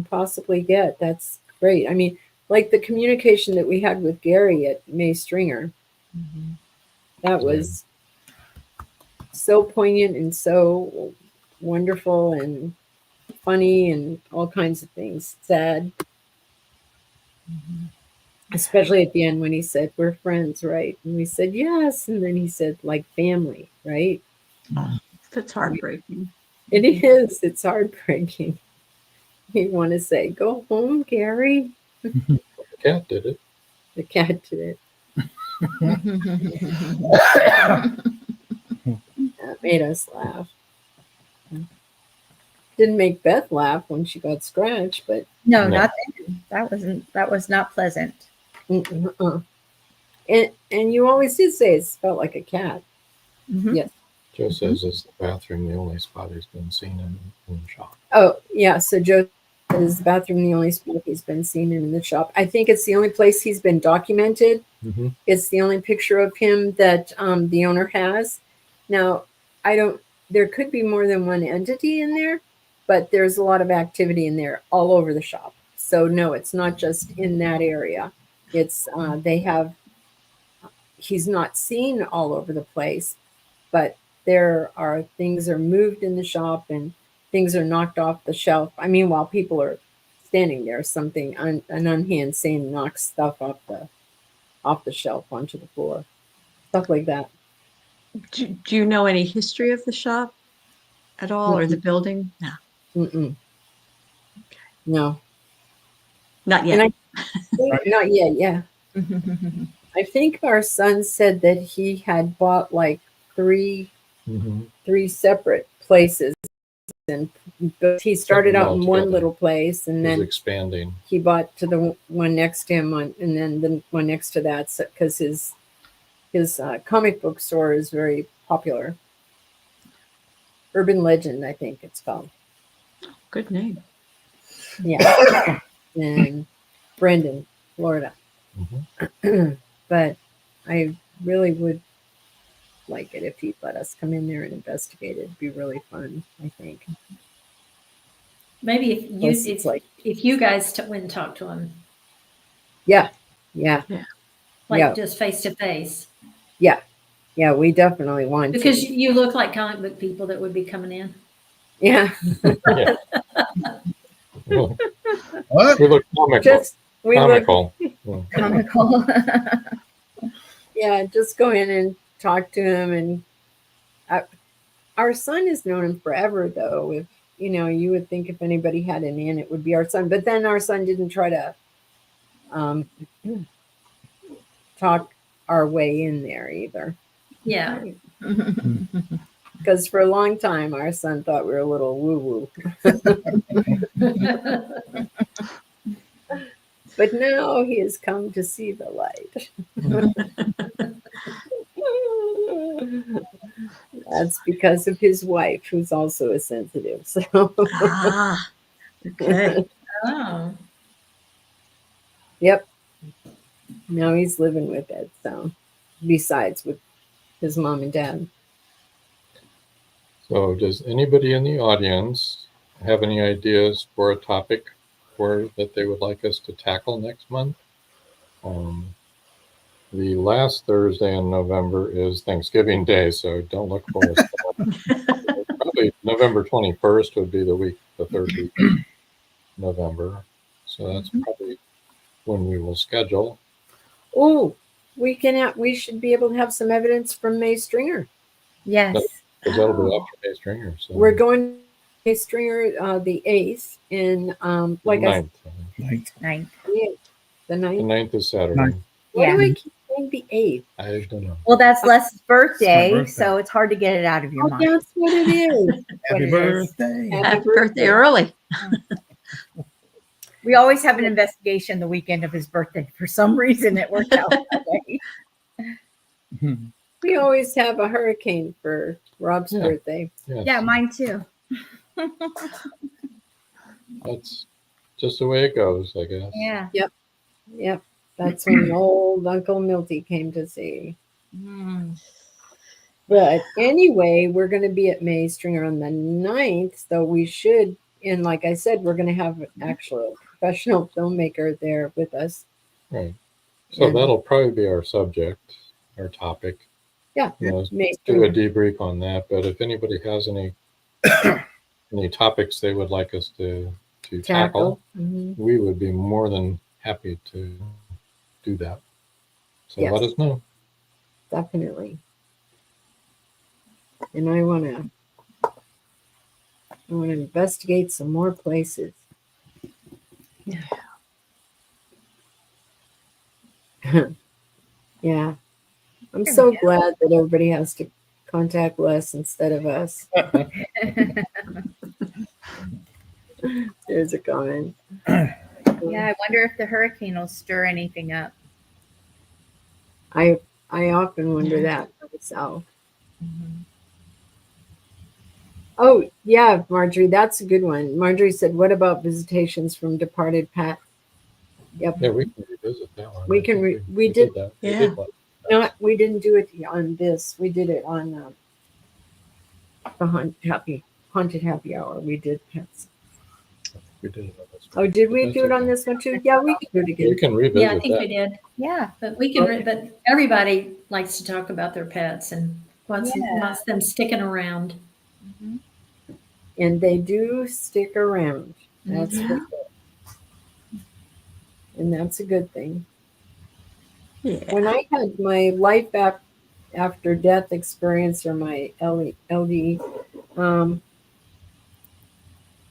possibly get. That's great. I mean, like the communication that we had with Gary at May Stringer, that was so poignant and so wonderful and funny and all kinds of things. Sad, especially at the end when he said, "We're friends, right?" And we said, "Yes," and then he said, "Like family, right?" That's heartbreaking. It is. It's heartbreaking. You want to say, "Go home, Gary." The cat did it. The cat did it. That made us laugh. Didn't make Beth laugh when she got scratched, but No, No. not then. That was not pleasant. uh-uh. And you always did say it felt like a cat. Mhm. Yes. Joe says is the bathroom the only spot he's been seen in the shop. Oh, yeah. So Joe says the bathroom the only spot he's been seen in the shop. I think it's the only place he's been documented. Mm-hmm. It's the only picture of him that the owner has. Now, there could be more than one entity in there, but there's a lot of activity in there all over the shop. So no, it's not just in that area. It's he's not seen all over the place, but there are things are moved in the shop and things are knocked off the shelf. I mean, while people are standing there, something an unhand Satan knocks stuff off the shelf onto the floor, stuff like that. Do you know any history of the shop at all, or the building? No, Mm-mm. No, not yet. and not yet. Yeah, I think our son said that he had bought like three separate places, and he started out in one little place, and then expanding. he bought to the one next to him, and then the one next to that, because his comic book store is very popular. Urban Legend, I think it's called. Good name. Yeah, in Brendan, Florida. But I really would like it if he'd let us come in there and investigate it. It'd be really fun, I think. Maybe Plus, it's like, if you guys went and talked to him, yeah, like just face to face, yeah, we definitely want because to. you look like comic book people that would be coming in. Yeah, Yeah. What? We look comical. we look, Comical. yeah, just go in and talk to him. And our son has known him forever, though. If you would think if anybody had an in, it would be our son. But then our son didn't try to talk our way in there either. Yeah. Because for a long time, our son thought we were a little woo-woo. But now he has come to see the light. That's because of his wife, who's also a sensitive. So, Okay. Oh. Yep. Now he's living with it. So, besides with his mom and dad. So does anybody in the audience have any ideas for a topic that they would like us to tackle next month? The last Thursday in November is Thanksgiving Day, so don't look for us. Probably November 21st would be the third week of November. So that's probably when we will schedule. Oh, we should be able to have some evidence from May Stringer. Yes. Because that'll be after May Stringer. So. We're going to May Stringer the 8th in like the 9th. Ninth. the 9th. The 9th is Saturday. 9th. Why Yeah. do I keep saying the 8th? I don't know. Well, that's Les's birthday, birthday. so it's hard to get it out of your Oh, mind. that's what it is. Happy it is. birthday. Happy birthday early. We always have an investigation the weekend of his birthday. For some reason, it worked out that way. We always have a hurricane for Rob's Yeah. birthday. Yes, Yeah, mine too. that's just the way it goes, I guess. Yeah. Yep. That's when old Uncle Milty came to see. Mm. But anyway, we're going to be at May Stringer on the 9th, so we should, and like I said, we're going to have an actual professional filmmaker there with us. Right. So And- that'll probably be our subject, our topic. Yeah, May Do a Stringer. debrief on that. But if anybody has any topics they would like us to tackle, Mhm. we would be more than happy to do that. So Yes. let us know. Definitely. And I want to investigate some more places. Yeah. I'm so glad that everybody has to contact Les instead of us. There's a comment. Yeah, I wonder if the hurricane will stir anything up. I often wonder that myself. Oh, yeah, Marjorie, that's a good one. Marjorie said, what about visitations from departed Pat? Yep. Yeah, we can revisit that one. We I can think we did that. Yeah. We did that. No, we didn't do it on this. We did it on the haunted happy hour. We did pets. We did it on this Oh, one. did we That's do it on okay. this one too? Yeah, we can do it We again. can revisit Yeah, I think that. we did. Yeah. But we can, but everybody likes to talk about their pets, and wants them sticking around. Mhm. And they do stick around. That's for Mhm. sure. And that's a good thing. Yeah. When I had my life after death experience, or my LD,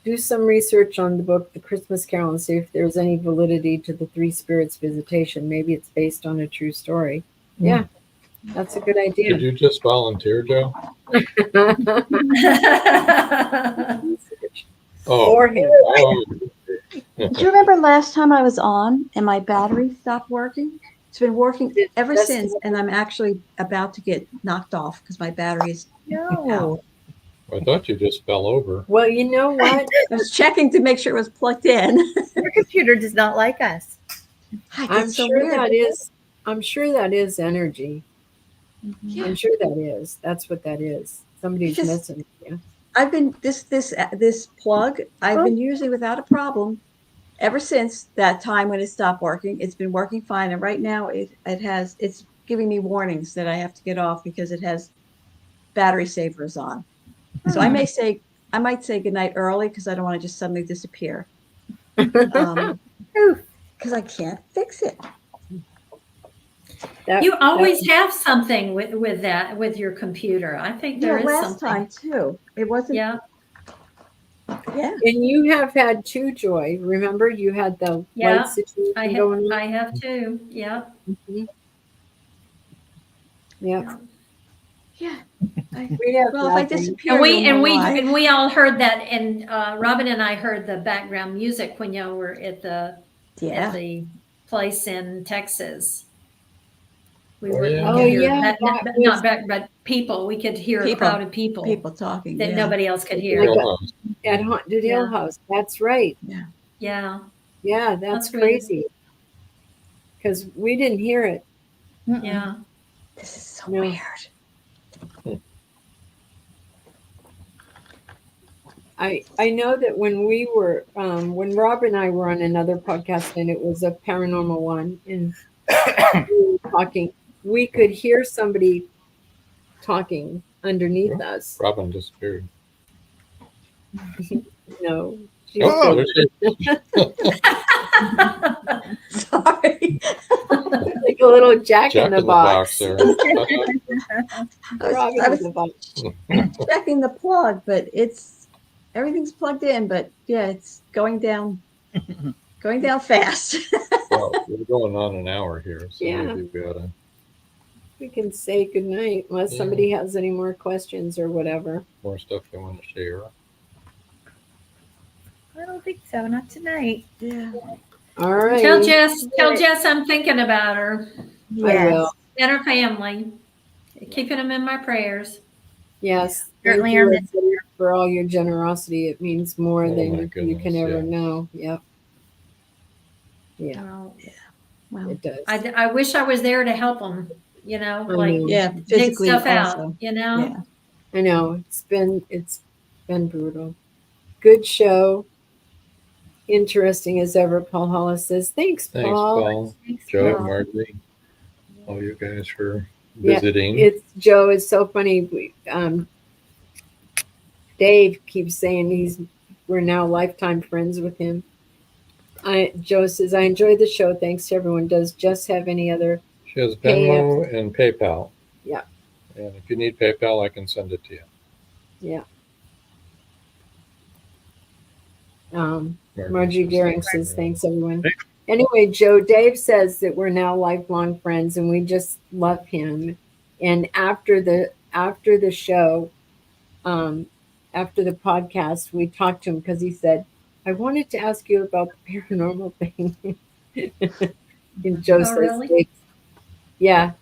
do some research on the book The Christmas Carol and see if there's any validity to the three spirits visitation. Maybe it's based on a true story. Yeah, that's a good Did idea. you just volunteer, Joe? Oh, For him. oh, Do you remember last time I was on and my battery stopped working? It's been working ever Just- since, and I'm actually about to get knocked off because my battery is No. I thought you just fell over. Well, you know what? I was checking to make sure it was plugged in. Your computer does not like us. I'm sure that is. I'm sure that is energy. Yeah. I'm sure that is. That's what that is. Somebody's Just- messing with you. I've been this plug I've been using without a problem ever since that time when it stopped working. It's been working fine, and right now it's giving me warnings that I have to get off because it has battery savers on. So I might say goodnight early because I don't want to just suddenly disappear. Because I can't fix it. You always have something with your computer. I think there is last something. time too. It wasn't. Yeah. Yeah. And you have had two, Joy. Remember, you had the Yeah, light situation going on. I have too. Yeah. Mhm. Yeah. Yeah. We have Well, if I nothing. disappear, And we all heard that, and Robin and I heard the background music when y'all were at the place in Texas. We Oh, were yeah. Oh, could hear yeah, that, that not was- back, but people. We could hear a People. crowd of people talking. that Yeah. nobody else could hear. Real house. At Haunted Hill Yeah. House. That's right. Yeah. Yeah, that's That's weird. crazy. Because we didn't hear it. Yeah. This is so No. weird. I know that when we were when Rob and I were on another podcast, and it was a paranormal one, and we were talking, we could hear somebody talking underneath us. Robin disappeared. No. She Oh, was there she is. Sorry. like a little Jack in the box. there. Robin I in was the box. checking the plug, but everything's plugged in, but yeah, it's going down fast. Well, we're going on an hour here, so Yeah. maybe we ought to. We can say goodnight unless Yeah. somebody has any more questions or whatever. More stuff they want to share. I don't think so. Not tonight. Yeah. All right. Tell Jess I'm thinking about her I will. and her family. Keeping them in my prayers. Yes. Certainly Thank are you meant for all your generosity. It means more Oh, my than you goodness, can ever yeah. know. Yep. Yeah, Well, Well, it does. I wish I was there to help them, I like know. yeah, dig physically stuff out, also. Yeah. I know. It's been brutal. Good show. Interesting as ever, Paul Hollis says. Thanks, Thanks, Paul. Paul, Thanks, Joe, Paul. Margie, all you guys for Yeah, visiting. It's Joe. It's so funny. Dave keeps saying we're now lifetime friends with him. Joe says, I enjoy the show. Thanks to everyone. Does Jess have any other? She has Venmo and PayPal. Yeah. And if you need PayPal, I can send it to you. Yeah. Margie Gehring says, thanks everyone. Anyway, Joe, Dave says that we're now lifelong friends and we just love him. And after the show, after the podcast, we talked to him because he said, I wanted to ask you about the paranormal thing. And Joe says, Really? yeah.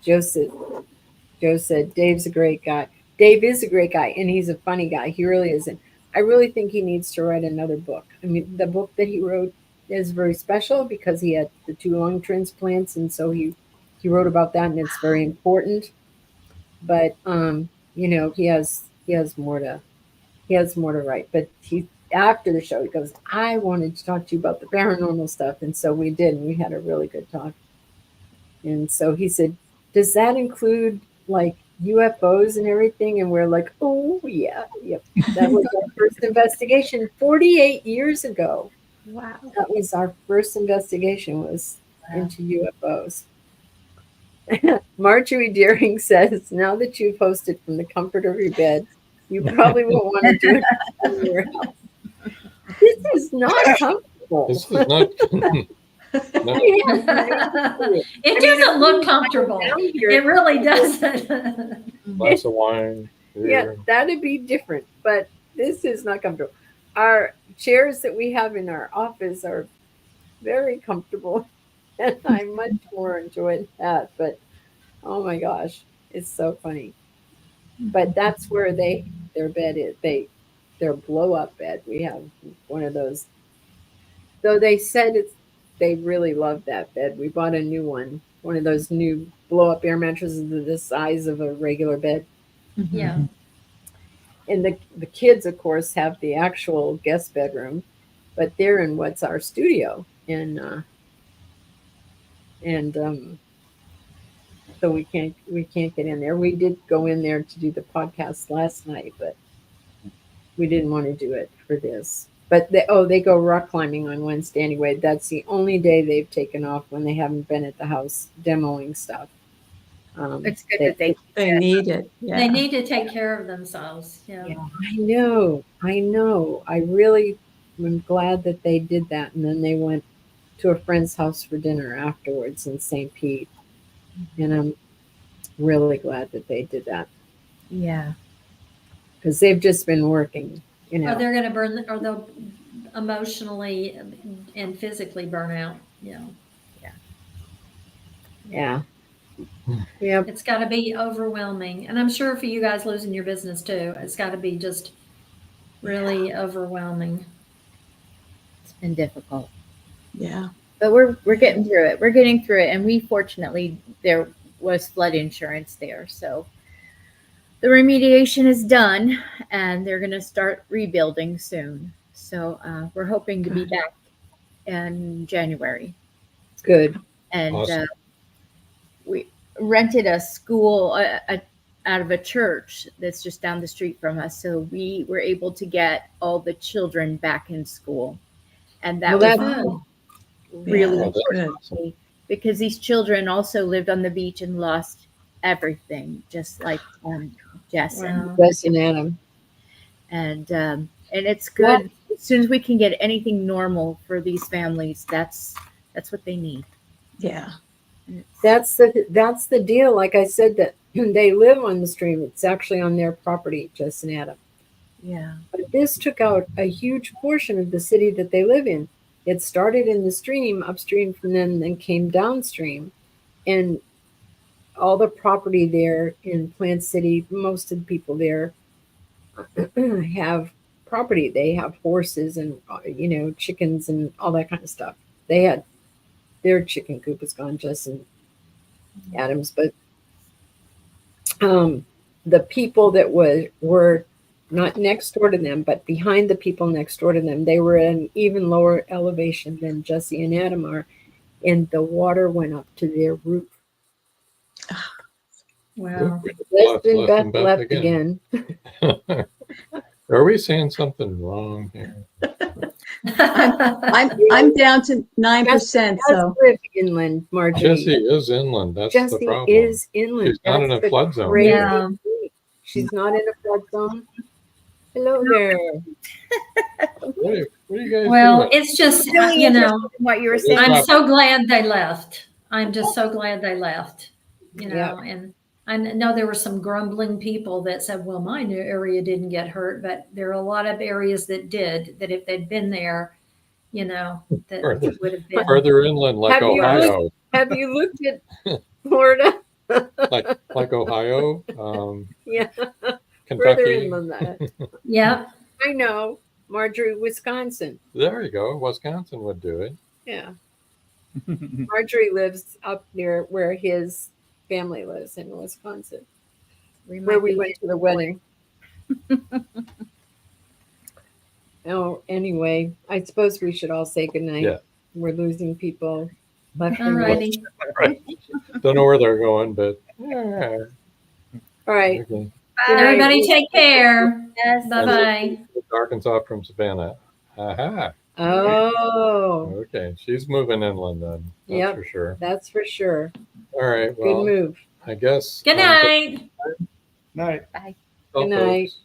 Joe said, Dave's a great guy. Dave is a great guy, and he's a funny guy. He really is. And I really think he needs to write another book. I mean, the book that he wrote is very special because he had the 2 lung transplants, and so he wrote about that, and it's very important. But he has more to write. But after the show, he goes, I wanted to talk to you about the paranormal stuff, and so we did, and we had a really good talk. And so he said, does that include like UFOs and everything, and we're like, oh yeah, yep. That was our first investigation 48 years ago. Wow. That was our first investigation, was into UFOs. Marjorie Deering says, now that you've hosted from the comfort of your bed, you probably won't want to do it in your house. This is not comfortable. This is not. It doesn't look comfortable. It really doesn't. Glass of wine. Yeah, that'd be different, but this is not comfortable. Our chairs that we have in our office are very comfortable, and I much more enjoy that. But oh my gosh, it's so funny. But that's where their bed is. Their blow up bed. We have one of those. Though they said they really love that bed. We bought a new one of those new blow up air mattresses the size of a regular bed. Yeah. And the kids, of course, have the actual guest bedroom, but they're in what's our studio, and so we can't get in there. We did go in there to do the podcast last night, but we didn't want to do it for this. But they go rock climbing on Wednesday anyway. That's the only day they've taken off when they haven't been at the house demoing stuff. It's good that they need it. Yeah. They need to take care of themselves. Yeah. I know. I really am glad that they did that. And then they went to a friend's house for dinner afterwards in St. Pete. And I'm really glad that they did that. Yeah. Because they've just been working, you know. Or they're going to burn, or they'll emotionally and physically burn out. Yeah. Yeah. Yeah. It's got to be overwhelming. And I'm sure for you guys losing your business too, it's got to be just really overwhelming. It's been difficult. Yeah. But we're getting through it. We're getting through it. And we fortunately, there was flood insurance there. So the remediation is done and they're going to start rebuilding soon. So we're hoping to be back in January. Good. And Awesome. We rented a school out of a church that's just down the street from us. So we were able to get all the children back in school. And that was really important to me, because these children also lived on the beach and lost everything, just like Jess and Adam. And it's good. As soon as we can get anything normal for these families, that's what they need. Yeah. That's the deal. Like I said, that they live on the stream. It's actually on their property, Jess and Adam. Yeah. But this took out a huge portion of the city that they live in. It started in the stream, upstream from them, then came downstream. And all the property there in Plant City, most of the people there have property. They have horses and, chickens and all that kind of stuff. They had their chicken coop was gone, Jess and Adams. But the people that were not next door to them, but behind the people next door to them, they were at an even lower elevation than Jesse and Adam are, and the water went up to their roof. Wow. Beth left again. Are we saying something wrong here? I'm down to 9%. So live inland, Marjorie. Jesse is inland. That's Jesse the problem. is inland. She's not in a flood zone. Yeah. She's not in a flood zone. Hello there. What are you guys Well, doing? it's just, what you were saying. I'm so glad they left. I'm just so glad they left, Yeah. And I know there were some grumbling people that said, well, my new area didn't get hurt, but there are a lot of areas that did, that if they'd been there, that Further- it would have been. Further inland, like Ohio. Have you looked at Florida? like Ohio, Yeah. Further Kentucky. inland that. Yep. I know. Marjorie, Wisconsin. There you go. Wisconsin would do it. Yeah. Marjorie lives up near where his family lives in Wisconsin, where we went to the wedding. Oh, anyway, I suppose we should all say goodnight. Yeah. We're losing people left All and right. righty. Don't know where they're going, but yeah. All right. Okay. Everybody take care. Yes. Bye-bye. Arkansas from Savannah. Aha. Oh, Okay. She's moving inland then. That's Yep. for sure. that's for sure. All right. Good Well, move. I guess. Good night. Night. Bye. Tell Good night. folks